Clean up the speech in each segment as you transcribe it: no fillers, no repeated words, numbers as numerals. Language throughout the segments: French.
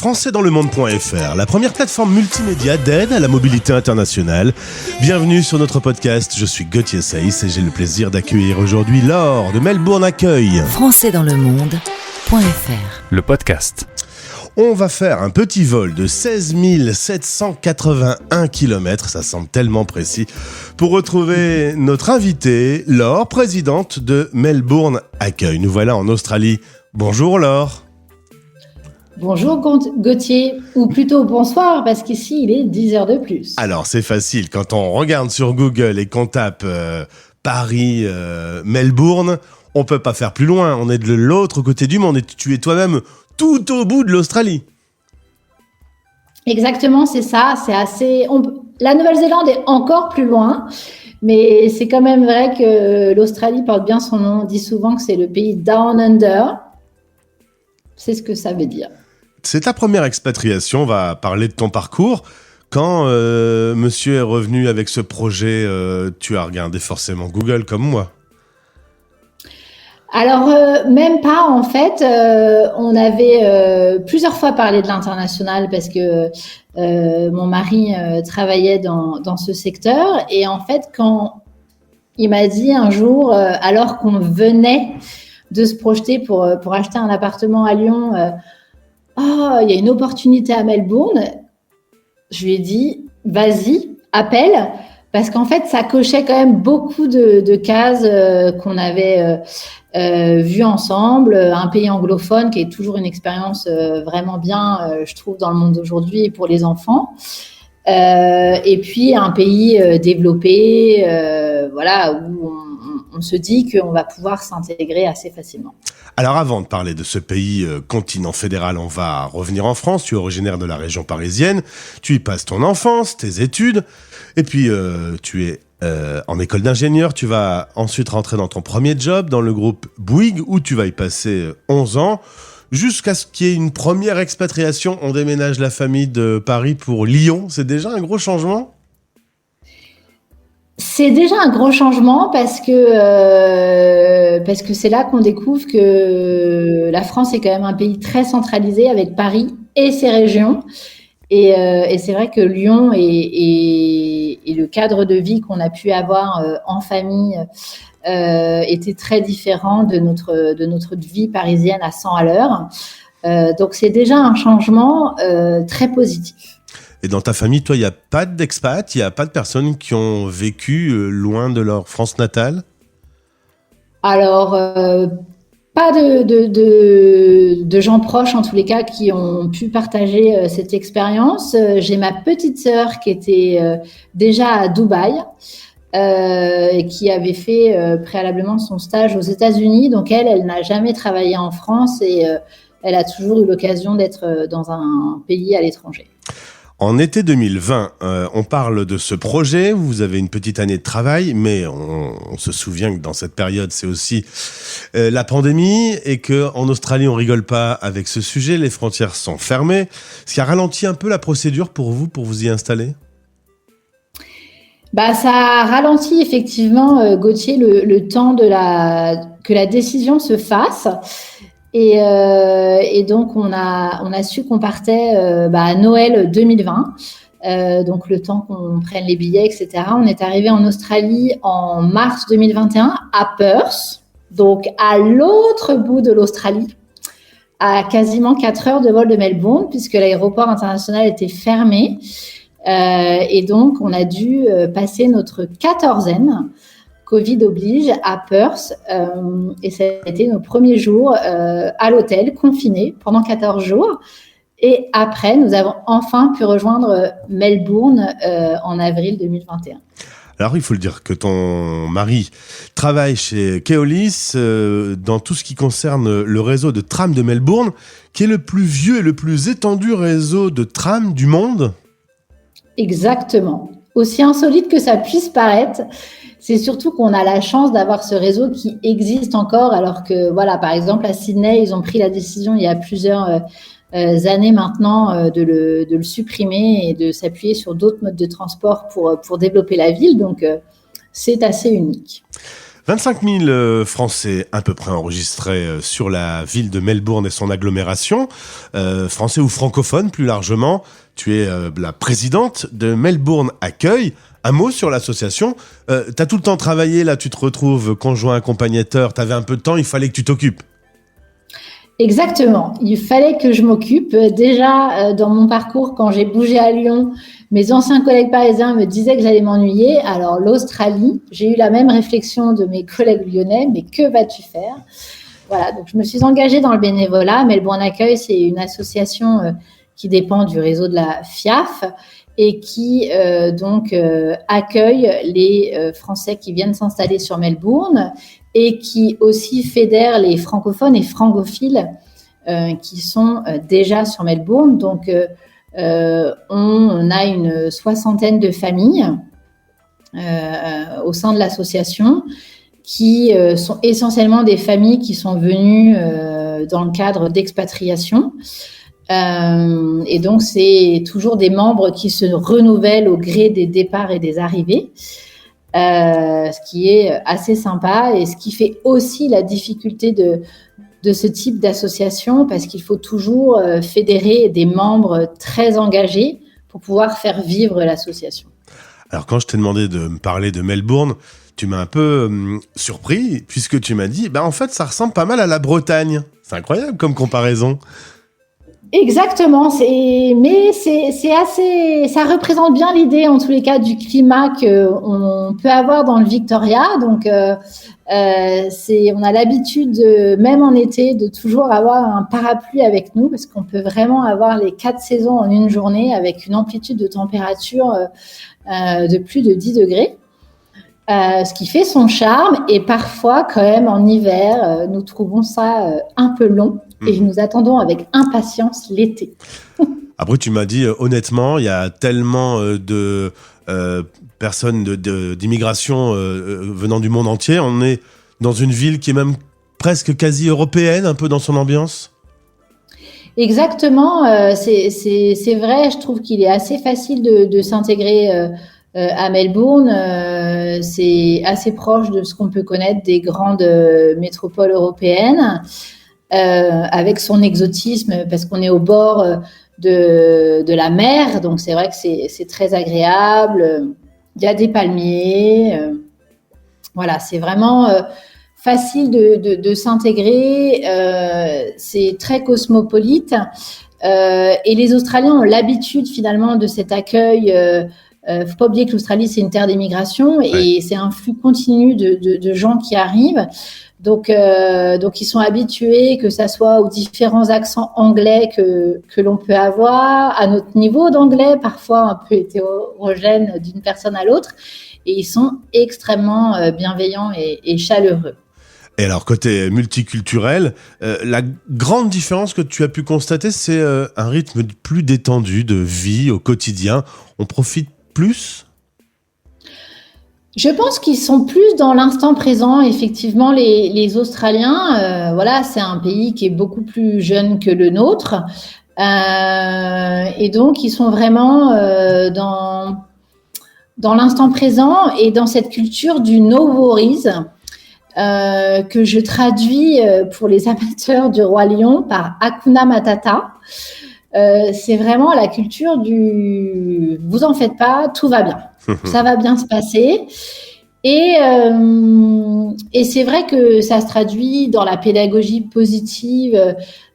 Françaisdanslemonde.fr, la première plateforme multimédia d'aide à la mobilité internationale. Bienvenue sur notre podcast, je suis Gauthier Saïs et j'ai le plaisir d'accueillir aujourd'hui Laure de Melbourne Accueil. Françaisdanslemonde.fr, le podcast. On va faire un petit vol de 16 781 km, ça semble tellement précis, pour retrouver notre invitée, Laure, présidente de Melbourne Accueil. Nous voilà en Australie. Bonjour Laure. Bonjour Gauthier, ou plutôt bonsoir, parce qu'ici il est 10 heures de plus. Alors c'est facile, quand on regarde sur Google et qu'on tape Paris, Melbourne, on peut pas faire plus loin, on est de l'autre côté du monde et tu es toi-même tout au bout de l'Australie. Exactement, c'est ça, c'est assez... La Nouvelle-Zélande est encore plus loin, mais c'est quand même vrai que l'Australie porte bien son nom, on dit souvent que c'est le pays Down Under, c'est ce que ça veut dire. C'est ta première expatriation, on va parler de ton parcours. Quand monsieur est revenu avec ce projet, tu as regardé forcément Google comme moi. Alors, même pas en fait. On avait plusieurs fois parlé de l'international parce que mon mari travaillait dans ce secteur. Et en fait, quand il m'a dit un jour, alors qu'on venait de se projeter pour acheter un appartement à Lyon, oh, il y a une opportunité à Melbourne. Je lui ai dit, vas-y, appelle, parce qu'en fait, ça cochait quand même beaucoup de cases qu'on avait vues ensemble. Un pays anglophone qui est toujours une expérience vraiment bien, je trouve, dans le monde d'aujourd'hui et pour les enfants. Et puis, un pays développé, voilà, où on se dit qu'on va pouvoir s'intégrer assez facilement. Alors avant de parler de ce pays continent fédéral, on va revenir en France. Tu es originaire de la région parisienne, tu y passes ton enfance, tes études, et puis tu es en école d'ingénieur. Tu vas ensuite rentrer dans ton premier job, dans le groupe Bouygues, où tu vas y passer 11 ans, jusqu'à ce qu'il y ait une première expatriation. On déménage la famille de Paris pour Lyon. C'est déjà un gros changement ? C'est déjà un gros changement parce que c'est là qu'on découvre que la France est quand même un pays très centralisé avec Paris et ses régions. Et c'est vrai que Lyon et le cadre de vie qu'on a pu avoir en famille était très différent de notre vie parisienne à 100 à l'heure. Donc c'est déjà un changement très positif. Et dans ta famille, toi, il n'y a pas d'expats, il n'y a pas de personnes qui ont vécu loin de leur France natale ? Alors, pas de gens proches, en tous les cas, qui ont pu partager cette expérience. J'ai ma petite sœur qui était déjà à Dubaï et qui avait fait préalablement son stage aux États-Unis. Donc, elle n'a jamais travaillé en France et elle a toujours eu l'occasion d'être dans un pays à l'étranger. En été 2020, on parle de ce projet, vous avez une petite année de travail, mais on se souvient que dans cette période, c'est aussi la pandémie et qu'en Australie, on rigole pas avec ce sujet, les frontières sont fermées. Ce qui a ralenti un peu la procédure pour vous y installer ? Ça a ralenti effectivement, Gauthier, le temps que la décision se fasse. Et donc, on a su qu'on partait à Noël 2020, donc le temps qu'on prenne les billets, etc. On est arrivé en Australie en mars 2021 à Perth, donc à l'autre bout de l'Australie, à quasiment 4 heures de vol de Melbourne, puisque l'aéroport international était fermé. Et donc, on a dû passer notre quatorzaine, Covid oblige, à Perth, et ça a été nos premiers jours à l'hôtel, confinés pendant 14 jours. Et après, nous avons enfin pu rejoindre Melbourne en avril 2021. Alors, il faut le dire que ton mari travaille chez Keolis dans tout ce qui concerne le réseau de trams de Melbourne, qui est le plus vieux et le plus étendu réseau de trams du monde. Exactement. Aussi insolite que ça puisse paraître, c'est surtout qu'on a la chance d'avoir ce réseau qui existe encore, alors que, voilà, par exemple, à Sydney, ils ont pris la décision il y a plusieurs années maintenant de le supprimer et de s'appuyer sur d'autres modes de transport pour développer la ville. Donc, c'est assez unique. 25 000 Français à peu près enregistrés sur la ville de Melbourne et son agglomération, français ou francophones plus largement. Tu es la présidente de Melbourne Accueil. Un mot sur l'association. T'as tout le temps travaillé, là tu te retrouves conjoint accompagnateur, t'avais un peu de temps, il fallait que tu t'occupes. Exactement. Il fallait que je m'occupe. Déjà, dans mon parcours, quand j'ai bougé à Lyon, mes anciens collègues parisiens me disaient que j'allais m'ennuyer. Alors, l'Australie, j'ai eu la même réflexion de mes collègues lyonnais. Mais que vas-tu faire ? Voilà, donc je me suis engagée dans le bénévolat. Melbourne Accueil, c'est une association qui dépend du réseau de la FIAF et qui accueille les Français qui viennent s'installer sur Melbourne et qui aussi fédère les francophones et francophiles qui sont déjà sur Melbourne. Donc, on a une 60aine de familles au sein de l'association qui sont essentiellement des familles qui sont venues dans le cadre d'expatriation. Et donc, c'est toujours des membres qui se renouvellent au gré des départs et des arrivées. Ce qui est assez sympa et ce qui fait aussi la difficulté de ce type d'association parce qu'il faut toujours fédérer des membres très engagés pour pouvoir faire vivre l'association. Alors quand je t'ai demandé de me parler de Melbourne, tu m'as un peu surpris puisque tu m'as dit en fait ça ressemble pas mal à la Bretagne. C'est incroyable comme comparaison. Exactement, mais c'est assez, ça représente bien l'idée en tous les cas du climat qu'on peut avoir dans le Victoria. Donc, on a l'habitude, même en été, de toujours avoir un parapluie avec nous parce qu'on peut vraiment avoir les 4 saisons en une journée avec une amplitude de température de plus de 10 degrés. Ce qui fait son charme et parfois quand même en hiver, nous trouvons ça un peu long. Et nous attendons avec impatience l'été. Après, tu m'as dit, honnêtement, il y a tellement de personnes d'immigration venant du monde entier. On est dans une ville qui est même presque quasi européenne, un peu dans son ambiance. Exactement. C'est vrai, je trouve qu'il est assez facile de s'intégrer à Melbourne. C'est assez proche de ce qu'on peut connaître des grandes métropoles européennes. Avec son exotisme parce qu'on est au bord de la mer, donc c'est vrai que c'est très agréable. Il y a des palmiers, voilà, c'est vraiment facile de s'intégrer. C'est très cosmopolite et les Australiens ont l'habitude finalement de cet accueil. Faut pas oublier que l'Australie c'est une terre d'immigration et c'est un flux continu de gens qui arrivent. Donc ils sont habitués, que ça soit aux différents accents anglais que l'on peut avoir, à notre niveau d'anglais, parfois un peu hétérogène d'une personne à l'autre, et ils sont extrêmement bienveillants et chaleureux. Et alors, côté multiculturel, la grande différence que tu as pu constater, c'est un rythme plus détendu de vie au quotidien. On profite plus ? Je pense qu'ils sont plus dans l'instant présent. Effectivement, les Australiens, voilà, c'est un pays qui est beaucoup plus jeune que le nôtre. Et donc, ils sont vraiment dans l'instant présent et dans cette culture du no worries que je traduis pour les amateurs du Roi Lion par Hakuna Matata. C'est vraiment la culture du « vous en faites pas, tout va bien ». Ça va bien se passer. Et c'est vrai que ça se traduit dans la pédagogie positive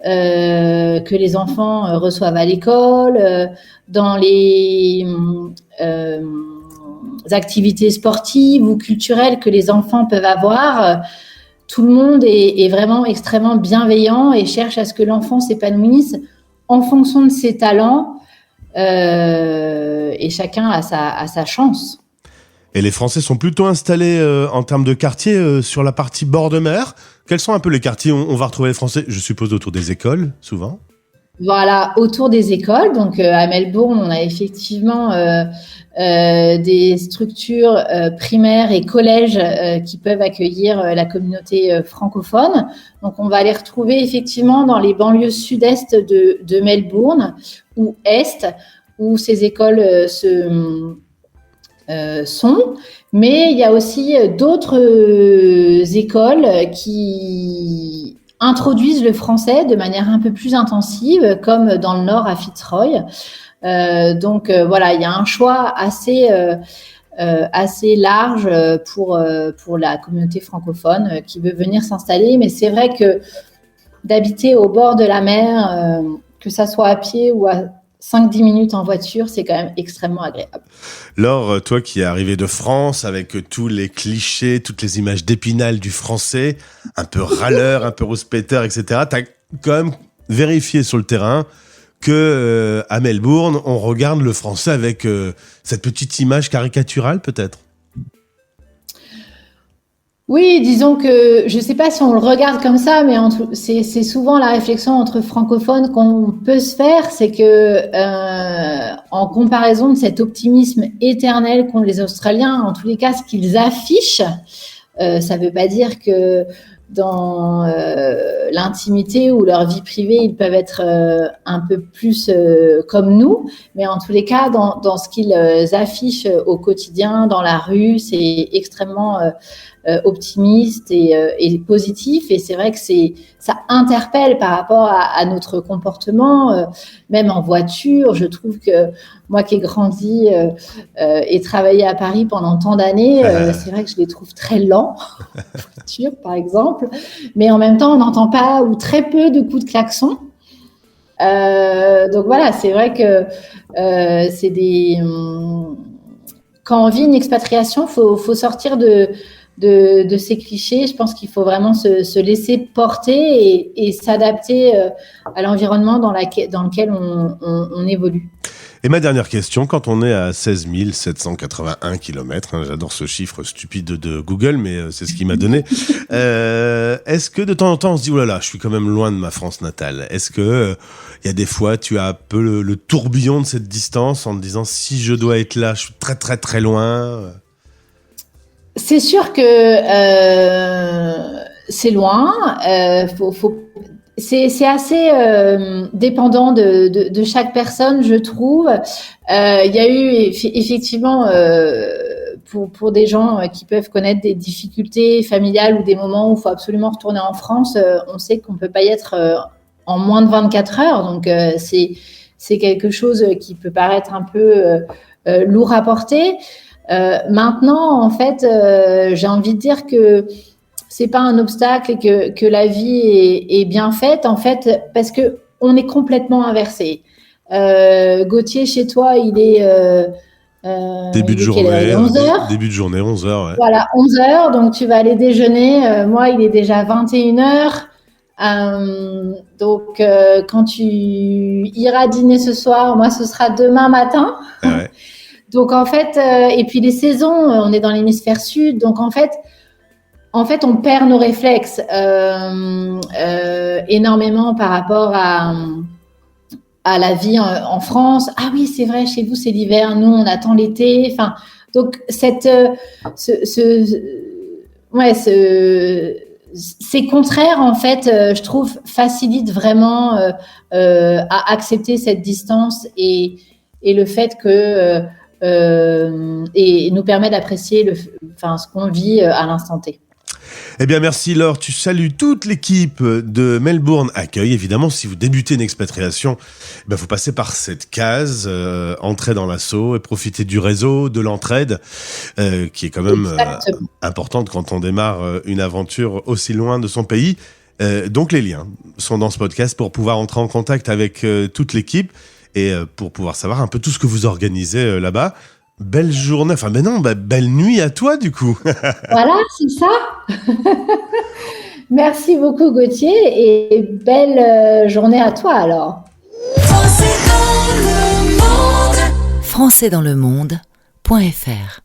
que les enfants reçoivent à l'école, dans les activités sportives ou culturelles que les enfants peuvent avoir. Tout le monde est vraiment extrêmement bienveillant et cherche à ce que l'enfant s'épanouisse en fonction de ses talents. Et chacun a sa chance. Et les Français sont plutôt installés en termes de quartier sur la partie bord de mer. Quels sont un peu les quartiers où on va retrouver les Français ? Je suppose autour des écoles, souvent. Voilà, autour des écoles. Donc, à Melbourne, on a effectivement des structures primaires et collèges qui peuvent accueillir la communauté francophone. Donc, on va les retrouver effectivement dans les banlieues sud-est de Melbourne ou est, où ces écoles sont, mais il y a aussi d'autres écoles qui introduisent le français de manière un peu plus intensive, comme dans le Nord à Fitzroy. Donc voilà, il y a un choix assez large pour la communauté francophone qui veut venir s'installer. Mais c'est vrai que d'habiter au bord de la mer, que ça soit à pied ou à 5-10 minutes en voiture, c'est quand même extrêmement agréable. Laure, toi qui es arrivée de France avec tous les clichés, toutes les images d'Épinal du français, un peu râleur, un peu rouspéteur, etc., t'as quand même vérifié sur le terrain que à Melbourne, on regarde le français avec cette petite image caricaturale, peut-être. Oui, disons que je ne sais pas si on le regarde comme ça, mais c'est souvent la réflexion entre francophones qu'on peut se faire, c'est que en comparaison de cet optimisme éternel qu'ont les Australiens, en tous les cas, ce qu'ils affichent, ça ne veut pas dire que dans l'intimité ou leur vie privée, ils peuvent être un peu plus comme nous, mais en tous les cas, dans ce qu'ils affichent au quotidien, dans la rue, c'est extrêmement optimiste et positif, et c'est vrai que ça interpelle par rapport à notre comportement, même en voiture. Je trouve que moi qui ai grandi et travaillé à Paris pendant tant d'années, c'est vrai que je les trouve très lents en voiture par exemple, mais en même temps on n'entend pas ou très peu de coups de klaxon. Donc voilà, c'est vrai que c'est quand on vit une expatriation, faut sortir de ces clichés. Je pense qu'il faut vraiment se laisser porter et s'adapter à l'environnement dans lequel on évolue. Et ma dernière question, quand on est à 16 781 km, j'adore ce chiffre stupide de Google, mais c'est ce qu'il m'a donné, est-ce que de temps en temps on se dit « Oh là là, je suis quand même loin de ma France natale ». Est-ce que il y a des fois tu as un peu le tourbillon de cette distance en te disant « Si je dois être là, je suis très très très loin ». C'est sûr que c'est loin. C'est assez dépendant de chaque personne, je trouve. Il y a eu effectivement pour des gens qui peuvent connaître des difficultés familiales ou des moments où il faut absolument retourner en France, on sait qu'on peut pas y être en moins de 24 heures. Donc c'est quelque chose qui peut paraître un peu lourd à porter. Maintenant, en fait, j'ai envie de dire que c'est pas un obstacle et que la vie est bien faite, en fait, parce que on est complètement inversé. Gauthier, chez toi, il est début de journée, 11h. Début de journée, 11h, ouais. Voilà, 11h, donc tu vas aller déjeuner. Moi, il est déjà 21h. Donc, quand tu iras dîner ce soir, moi, ce sera demain matin. Ouais. Donc, en fait, et puis les saisons, on est dans l'hémisphère sud. Donc, en fait, on perd nos réflexes énormément par rapport à la vie en France. Ah oui, c'est vrai, chez vous, c'est l'hiver. Nous, on attend l'été. Enfin, donc, ces contraires, en fait, je trouve, facilitent vraiment à accepter cette distance et le fait que et nous permet d'apprécier ce qu'on vit à l'instant T. Eh bien, merci Laure. Tu salues toute l'équipe de Melbourne Accueil. Évidemment, si vous débutez une expatriation, faut passer par cette case, entrer dans l'assaut et profiter du réseau, de l'entraide, qui est quand même importante quand on démarre une aventure aussi loin de son pays. Donc, les liens sont dans ce podcast pour pouvoir entrer en contact avec toute l'équipe et pour pouvoir savoir un peu tout ce que vous organisez là-bas. Belle journée, belle nuit à toi du coup. Voilà, c'est ça. Merci beaucoup Gauthier et belle journée à toi alors. Françaisdanslemonde.fr